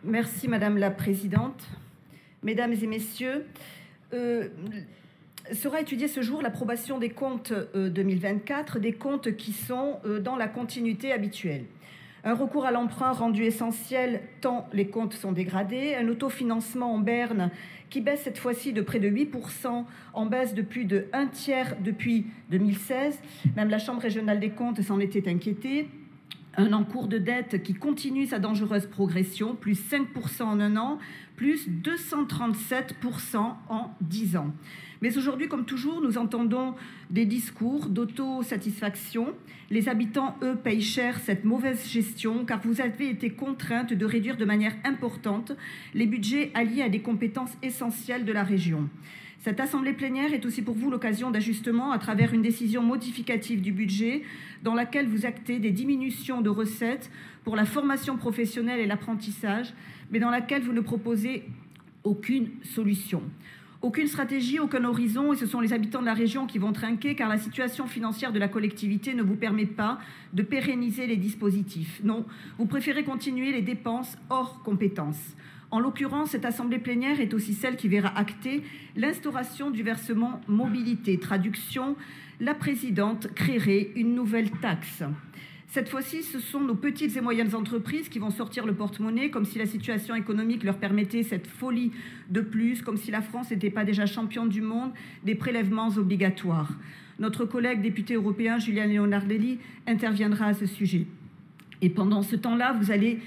Merci Madame la Présidente. Mesdames et Messieurs, sera étudiée ce jour l'approbation des comptes 2024, des comptes qui sont dans la continuité habituelle. Un recours à l'emprunt rendu essentiel tant les comptes sont dégradés, un autofinancement en berne qui baisse cette fois-ci de près de 8%, en baisse de plus de 1/3 depuis 2016. Même la Chambre régionale des comptes s'en était inquiétée. Un encours de dette qui continue sa dangereuse progression, plus 5% en un an, plus 237% en 10 ans. Mais aujourd'hui, comme toujours, nous entendons des discours d'autosatisfaction. Les habitants, eux, payent cher cette mauvaise gestion car vous avez été contraintes de réduire de manière importante les budgets alliés à des compétences essentielles de la région. Cette assemblée plénière est aussi pour vous l'occasion d'ajustement à travers une décision modificative du budget dans laquelle vous actez des diminutions de recettes pour la formation professionnelle et l'apprentissage, mais dans laquelle vous ne proposez aucune solution. Aucune stratégie, aucun horizon, et ce sont les habitants de la région qui vont trinquer car la situation financière de la collectivité ne vous permet pas de pérenniser les dispositifs. Non, vous préférez continuer les dépenses hors compétences. En l'occurrence, cette assemblée plénière est aussi celle qui verra acter l'instauration du versement mobilité. Traduction, la présidente créerait une nouvelle taxe. Cette fois-ci, ce sont nos petites et moyennes entreprises qui vont sortir le porte-monnaie, comme si la situation économique leur permettait cette folie de plus, comme si la France n'était pas déjà championne du monde des prélèvements obligatoires. Notre collègue député européen, Julien Leonardelli, interviendra à ce sujet. Et pendant ce temps-là, vous allez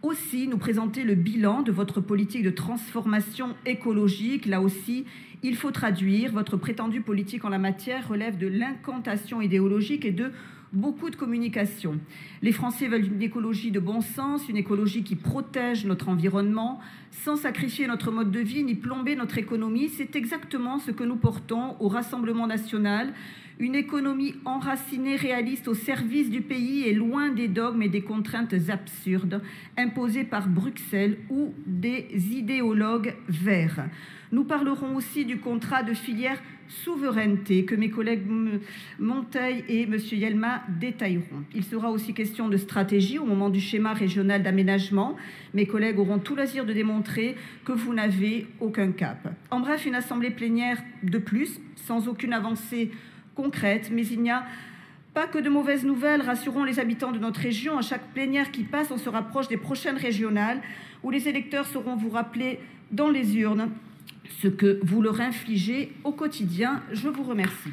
aussi nous présenter le bilan de votre politique de transformation écologique. Là aussi, il faut traduire. Votre prétendue politique en la matière relève de l'incantation idéologique et de beaucoup de communication. Les Français veulent une écologie de bon sens, une écologie qui protège notre environnement, sans sacrifier notre mode de vie ni plomber notre économie. C'est exactement ce que nous portons au Rassemblement national. Une économie enracinée, réaliste, au service du pays et loin des dogmes et des contraintes absurdes imposées par Bruxelles ou des idéologues verts. Nous parlerons aussi du contrat de filière souveraineté que mes collègues Monteil et M. Yelma détailleront. Il sera aussi question de stratégie au moment du schéma régional d'aménagement. Mes collègues auront tout loisir de démontrer que vous n'avez aucun cap. En bref, une assemblée plénière de plus, sans aucune avancée concrète, mais il n'y a pas que de mauvaises nouvelles, rassurons les habitants de notre région. À chaque plénière qui passe, on se rapproche des prochaines régionales où les électeurs sauront vous rappeler dans les urnes ce que vous leur infligez au quotidien. Je vous remercie.